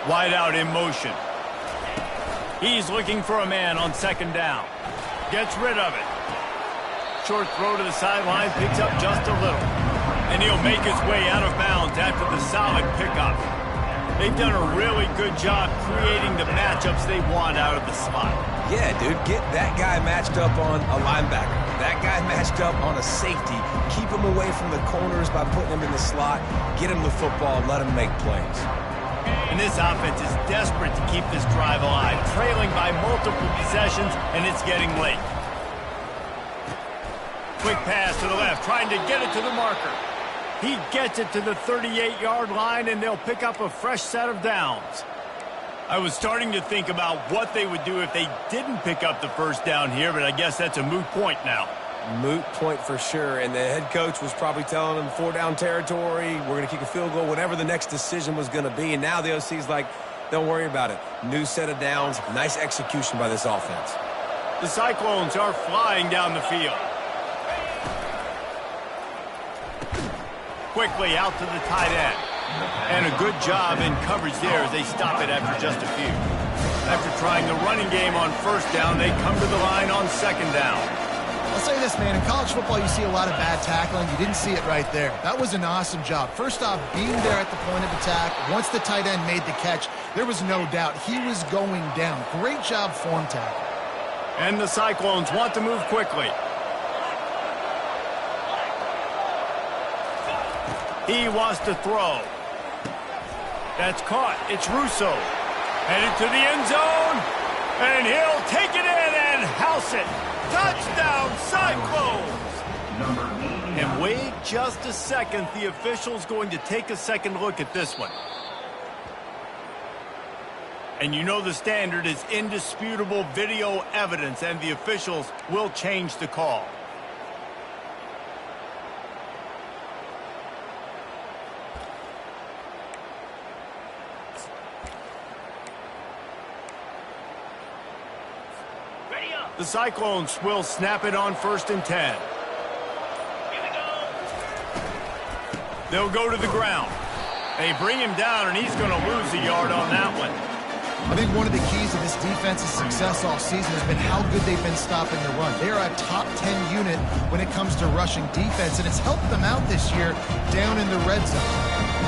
Wide out in motion. He's looking for a man on second down. Gets rid of it. Short throw to the sideline, picks up just a little. And he'll make his way out of bounds after the solid pickup. They've done a really good job creating the matchups they want out of the slot. Yeah, dude, get that guy matched up on a linebacker. That guy matched up on a safety. Keep him away from the corners by putting him in the slot. Get him the football, let him make plays. And this offense is desperate to keep this drive alive, trailing by multiple possessions, and it's getting late. Quick pass to the left, trying to get it to the marker. He gets it to the 38-yard line, and they'll pick up a fresh set of downs. I was starting to think about what they would do if they didn't pick up the first down here, but I guess that's a moot point now. Moot point for sure, and the head coach was probably telling them 4-down territory, we're going to kick a field goal, whatever the next decision was going to be, and now the OC's like, don't worry about it. New set of downs, nice execution by this offense. The Cyclones are flying down the field. Quickly out to the tight end. And a good job in coverage there as they stop it after just a few. After trying the running game on first down, they come to the line on second down. I'll say this, man, in college football you see a lot of bad tackling. You didn't see it right there. That was an awesome job. First off, being there at the point of attack, once the tight end made the catch, there was no doubt he was going down. Great job form tackle. And the Cyclones want to move quickly. He wants to throw. That's caught. It's Russo. Headed to the end zone. And he'll take it in and house it. Touchdown, Cyclones! And wait just a second. The official's going to take a second look at this one. And you know the standard is indisputable video evidence, and the officials will change the call. The Cyclones will snap it on 1st and 10. They'll go to the ground. They bring him down, and he's going to lose a yard on that one. I think one of the keys to this defense's success all season has been how good they've been stopping the run. They are a top 10 unit when it comes to rushing defense, and it's helped them out this year down in the red zone.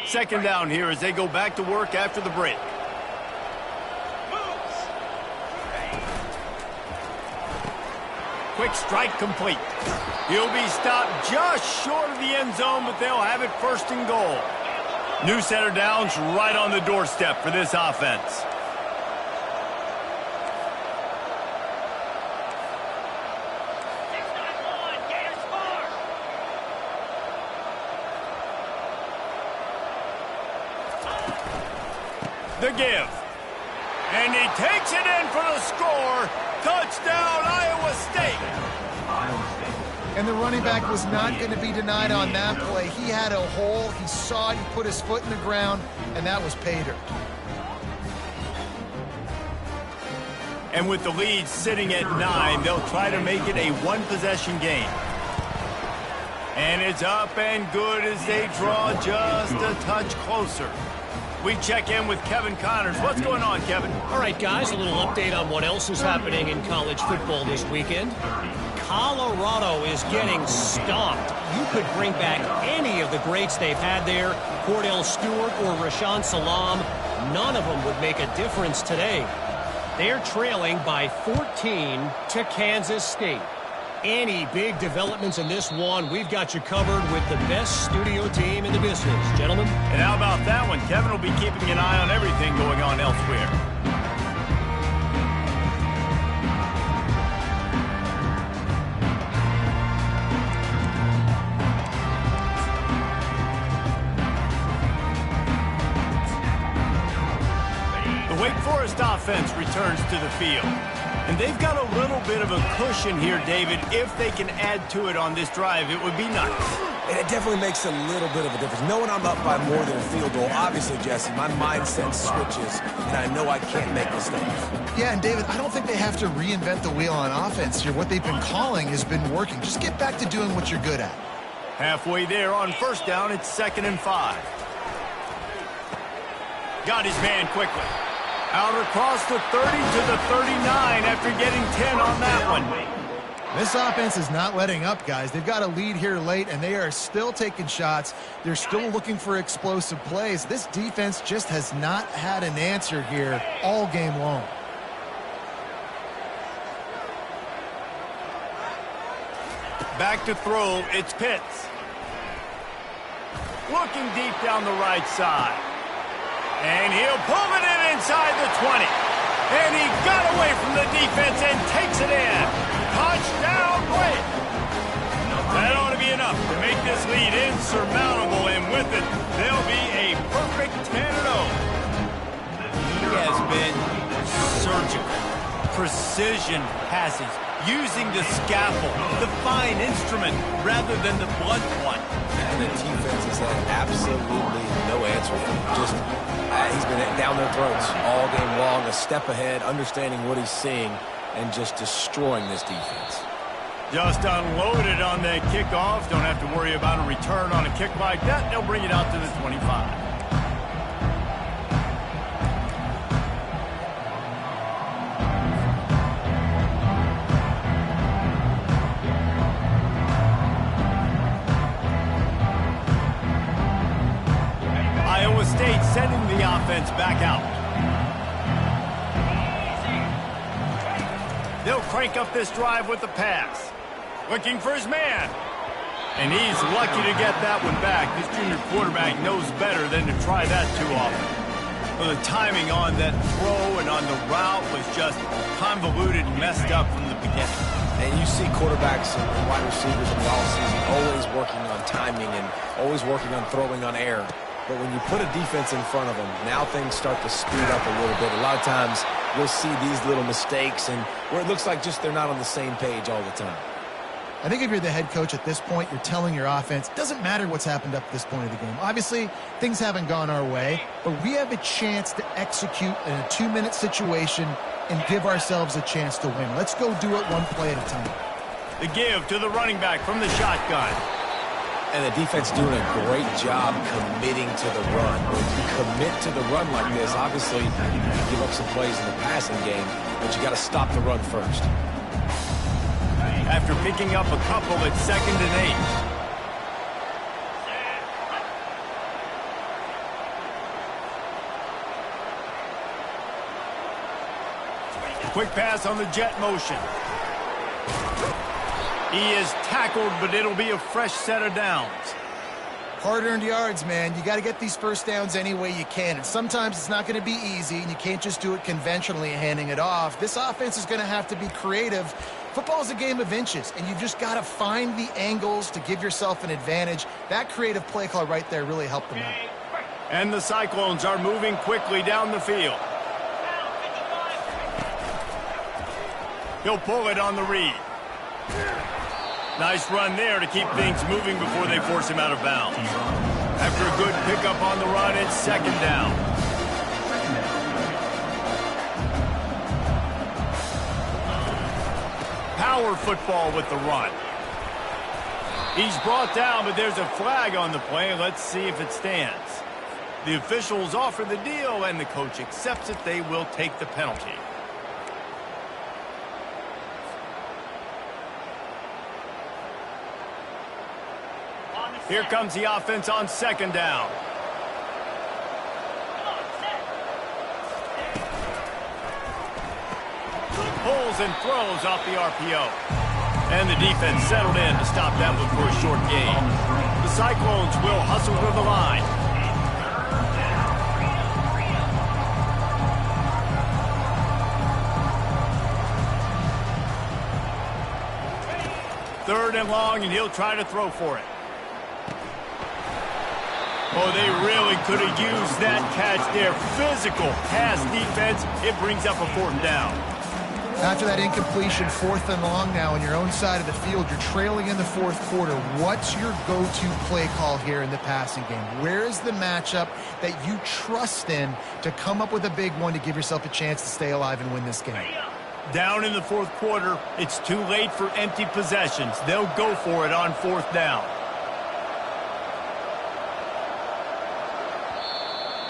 Second down here as they go back to work after the break. Quick strike complete. He'll be stopped just short of the end zone, but they'll have it 1st and goal. New set of downs right on the doorstep for this offense. The give. And he takes it in for the score. Touchdown, Iowa State. And the running back was not going to be denied on that play. He had a hole. He saw it. He put his foot in the ground, and that was pay dirt. And with the lead sitting at 9, they'll try to make it a one-possession game. And it's up and good as they draw just a touch closer. We check in with Kevin Connors. What's going on, Kevin? All right, guys, a little update on what else is happening in college football this weekend. Colorado is getting stomped. You could bring back any of the greats they've had there, Cordell Stewart or Rashaan Salam. None of them would make a difference today. They're trailing by 14 to Kansas State. Any big developments in this one, we've got you covered with the best studio team in the business, gentlemen. And how about that one? Kevin will be keeping an eye on everything going on elsewhere. The Wake Forest offense returns to the field. And they've got a little bit of a cushion here, David. If they can add to it on this drive, it would be nice. And it definitely makes a little bit of a difference. Knowing I'm up by more than a field goal, obviously, Jesse, my mindset switches, and I know I can't make mistakes. Yeah, and David, I don't think they have to reinvent the wheel on offense here. What they've been calling has been working. Just get back to doing what you're good at. Halfway there on first down, it's 2nd and 5. Got his man quickly. Out across the 30 to the 39 after getting 10 on that one. This offense is not letting up, guys. They've got a lead here late, and they are still taking shots. They're still looking for explosive plays. This defense just has not had an answer here all game long. Back to throw, it's Pitts. Looking deep down the right side. And he'll pull it in inside the 20. And he got away from the defense and takes it in. Touchdown, Wake. That ought to be enough to make this lead insurmountable. And with it, they'll be a perfect 10-0. He has been surgical. Precision passes. Using the scaffold, the fine instrument, rather than the blunt one. And the defense has had absolutely no answer for him. Just, he's been down their throats all game long, a step ahead, understanding what he's seeing, and just destroying this defense. Just unloaded on that kickoff. Don't have to worry about a return on a kick like that. They'll bring it out to the 25. Iowa State sending the offense back out. They'll crank up this drive with the pass. Looking for his man. And he's lucky to get that one back. This junior quarterback knows better than to try that too often. Well, the timing on that throw and on the route was just convoluted and messed up from the beginning. And you see quarterbacks and wide receivers in the offseason always working on timing and always working on throwing on air. But when you put a defense in front of them, now things start to speed up a little bit. A lot of times you'll see these little mistakes and where it looks like just they're not on the same page all the time. I think if you're the head coach at this point, you're telling your offense, it doesn't matter what's happened up to this point of the game. Obviously, things haven't gone our way, but we have a chance to execute in a 2-minute situation and give ourselves a chance to win. Let's go do it one play at a time. The give to the running back from the shotgun. And the defense doing a great job committing to the run. When you commit to the run like this, obviously you can give up some plays in the passing game, but you got to stop the run first. After picking up a couple, it's 2nd and 8. Quick pass on the jet motion. He is tackled, but it'll be a fresh set of downs. Hard-earned yards, man. You got to get these first downs any way you can. And sometimes it's not going to be easy, and you can't just do it conventionally handing it off. This offense is going to have to be creative. Football is a game of inches, and you've just got to find the angles to give yourself an advantage. That creative play call right there really helped them out. And the Cyclones are moving quickly down the field. He'll pull it on the read. Nice run there to keep things moving before they force him out of bounds. After a good pickup on the run, it's 2nd down. power football with the run. He's brought down, but there's a flag on the play. Let's see if it stands. The officials offer the deal, and the coach accepts it. They will take the penalty. Here comes the offense on second down. Pulls and throws off the RPO. And the defense settled in to stop that one for a short gain. The Cyclones will hustle to the line. Third and long, and he'll try to throw for it. Oh, they really could have used that catch there. Physical pass defense. It brings up a fourth down. After that incompletion, fourth and long now on your own side of the field, you're trailing in the fourth quarter. What's your go-to play call here in the passing game? Where is the matchup that you trust in to come up with a big one to give yourself a chance to stay alive and win this game? Down in the fourth quarter, it's too late for empty possessions. They'll go for it on fourth down.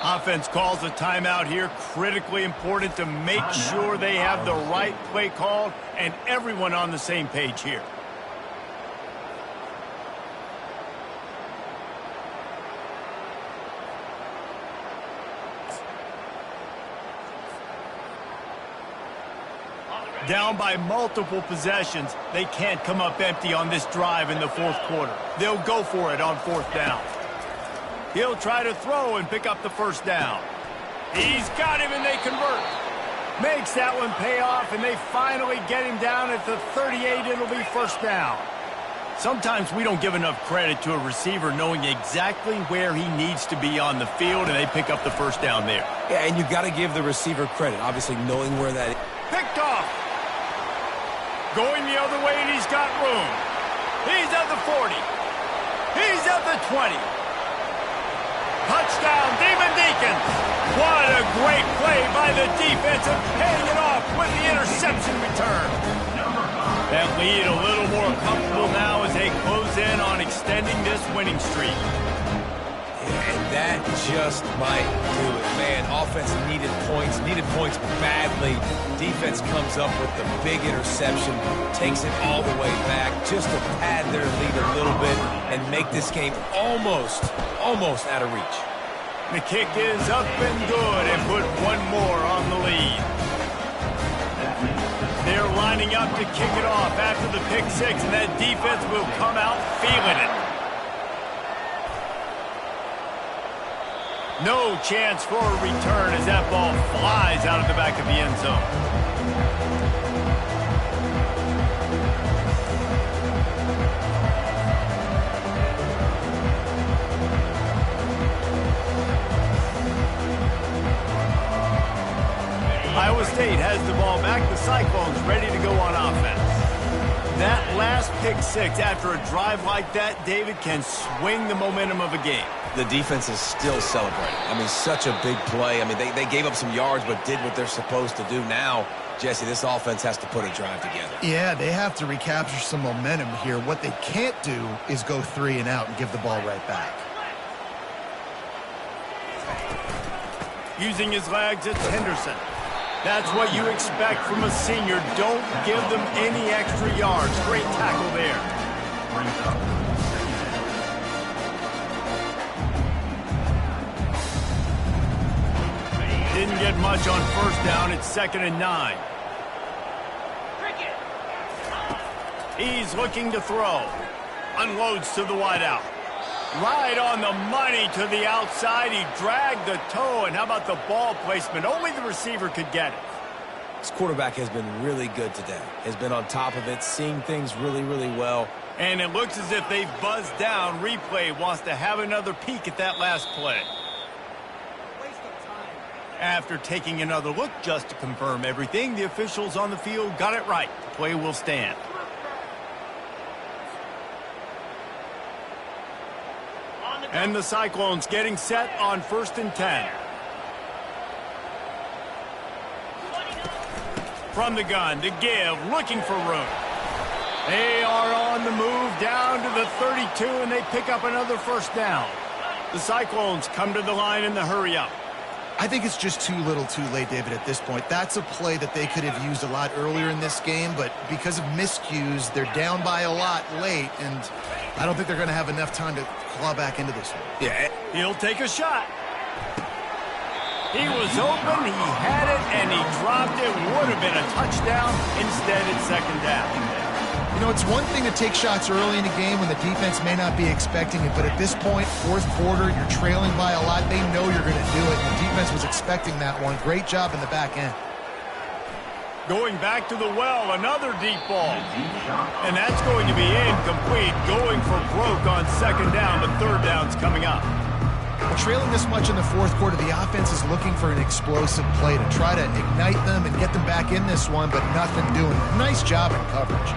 Offense calls a timeout here. Critically important to make sure they have the right play called and everyone on the same page here. Down by multiple possessions, they can't come up empty on this drive in the fourth quarter. They'll go for it on fourth down. He'll try to throw and pick up the first down. He's got him, and they convert. Makes that one pay off, and they finally get him down at the 38. It'll be first down. Sometimes we don't give enough credit to a receiver knowing exactly where he needs to be on the field, and they pick up the first down there. Yeah, and you've got to give the receiver credit, obviously knowing where that is. Picked off. Going the other way, and he's got room. He's at the 40. He's at the 20. Touchdown, Demon Deacons. What a great play by the defense and paying it off with the interception return. That lead a little more comfortable now as they close in on extending this winning streak. And that just might do it. Man, offense needed points badly. Defense comes up with the big interception, takes it all the way back just to pad their lead a little bit and make this game almost out of reach. The kick is up and good and put one more on the lead. They're lining up to kick it off after the pick six, and that defense will come out feeling it. No chance for a return as that ball flies out of the back of the end zone. Iowa State has the ball back. The Cyclones ready to go on offense. That last pick six after a drive like that, David, can swing the momentum of a game. The defense is still celebrating. I mean, such a big play. I mean, they gave up some yards but did what they're supposed to do. Now, Jesse, this offense has to put a drive together. Yeah, they have to recapture some momentum here. What they can't do is go 3 and out and give the ball right back. Using his legs, it's Henderson. That's what you expect from a senior. Don't give them any extra yards. Great tackle there. Didn't get much on first down. It's 2nd and 9. He's looking to throw. Unloads to the wideout. Right on the money to the outside. He dragged the toe, and how about the ball placement? Only the receiver could get it. This quarterback has been really good today. Has been on top of it, seeing things really, really well. And it looks as if they've buzzed down. Replay wants to have another peek at that last play. After taking another look just to confirm everything, the officials on the field got it right. The play will stand. And the Cyclones getting set on 1st and 10. From the gun to give, looking for room. move down to the 32, and they pick up another first down. The Cyclones come to the line in the hurry-up. I think it's just too little too late, David, at this point. That's a play that they could have used a lot earlier in this game, but because of miscues, they're down by a lot late, and I don't think they're going to have enough time to claw back into this one. Yeah, he'll take a shot. He was open, he had it, and he dropped it. Would have been a touchdown. Instead, it's second down. You know, it's one thing to take shots early in the game when the defense may not be expecting it, but at this point, fourth quarter, you're trailing by a lot. They know you're going to do it, and the defense was expecting that one. Great job in the back end. Going back to the well, another deep ball. And that's going to be incomplete. Going for broke on second down, but third down's coming up. Well, trailing this much in the fourth quarter, the offense is looking for an explosive play to try to ignite them and get them back in this one, but nothing doing. Nice job in coverage.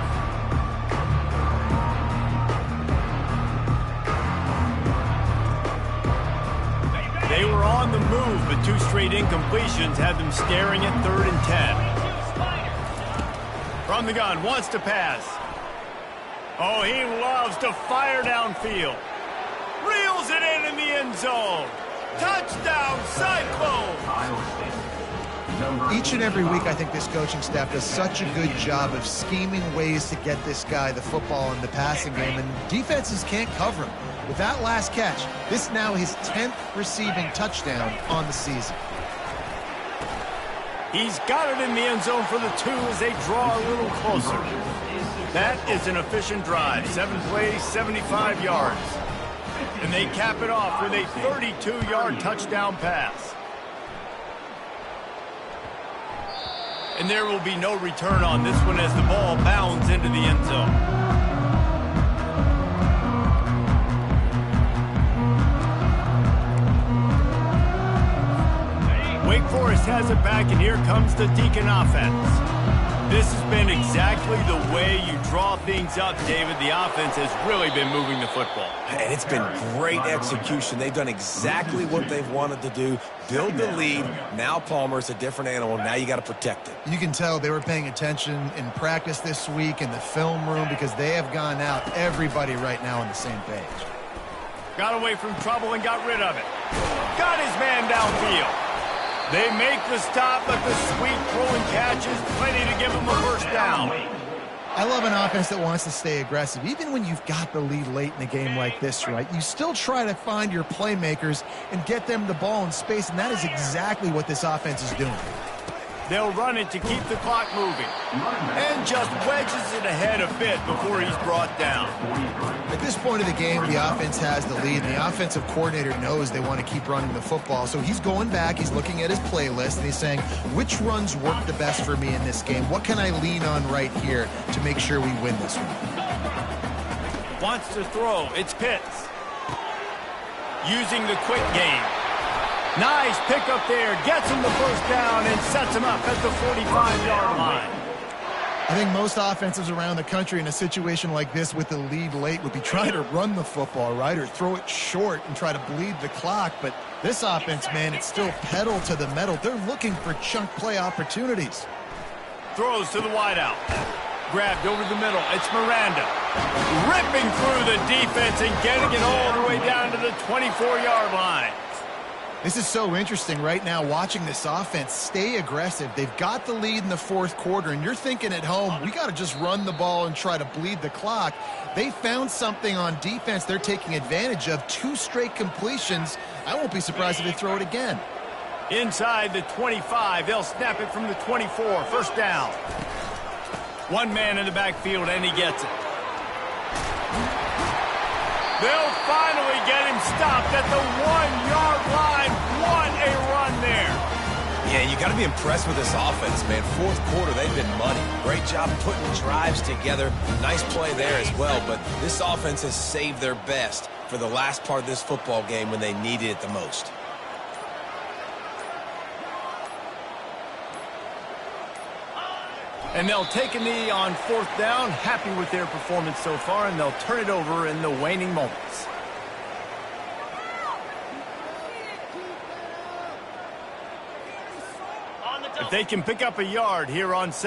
They were on the move, but two straight incompletions had them staring at 3rd and 10. From the gun, wants to pass. Oh, he loves to fire downfield. Reels it in the end zone. Touchdown, Cyclones! Each and every week, I think this coaching staff does such a good job of scheming ways to get this guy the football in the passing game, and defenses can't cover him. With that last catch, this now his 10th receiving touchdown on the season. He's got it in the end zone for the 2 as they draw a little closer. That is an efficient drive. 7 plays, 75 yards. And they cap it off with a 32-yard touchdown pass. And there will be no return on this one as the ball bounds into the end zone. Wake Forest has it back, and here comes the Deacon offense. This has been exactly the way you draw things up, David. The offense has really been moving the football. And it's been great execution. They've done exactly what they've wanted to do. Build the lead. Now Palmer's a different animal. Now you got to protect it. You can tell they were paying attention in practice this week in the film room because they have gone out, everybody right now on the same page. Got away from trouble and got rid of it. Got his man downfield. They make the stop, but the sweet throwing catch is plenty to give them a first down. I love an offense that wants to stay aggressive. Even when you've got the lead late in a game like this, right, you still try to find your playmakers and get them the ball in space, and that is exactly what this offense is doing. They'll run it to keep the clock moving. And just wedges it ahead a bit before he's brought down. At this point of the game, the offense has the lead, and the offensive coordinator knows they want to keep running the football. So he's going back, he's looking at his playlist, and he's saying, which runs work the best for me in this game? What can I lean on right here to make sure we win this one? Wants to throw. It's Pitts. Using the quick game. Nice pickup there. Gets him the first down and sets him up at the 45-yard line. I think most offenses around the country in a situation like this with the lead late would be trying to run the football, right, or throw it short and try to bleed the clock. But this offense, man, it's still pedal to the metal. They're looking for chunk play opportunities. Throws to the wideout. Grabbed over the middle. It's Miranda. Ripping through the defense and getting it all the way down to the 24-yard line. This is so interesting right now, watching this offense stay aggressive. They've got the lead in the fourth quarter, and you're thinking at home, we got to just run the ball and try to bleed the clock. They found something on defense they're taking advantage of. 2 straight completions. I won't be surprised if they throw it again. Inside the 25, they'll snap it from the 24. First down. One man in the backfield, and he gets it. They'll finally get him stopped at the 1-yard line. What a run there. Yeah, you got to be impressed with this offense, man. Fourth quarter, they've been money. Great job putting drives together. Nice play there as well, but this offense has saved their best for the last part of this football game when they needed it the most. And they'll take a knee on fourth down, happy with their performance so far, and they'll turn it over in the waning moments. If they can pick up a yard here on second.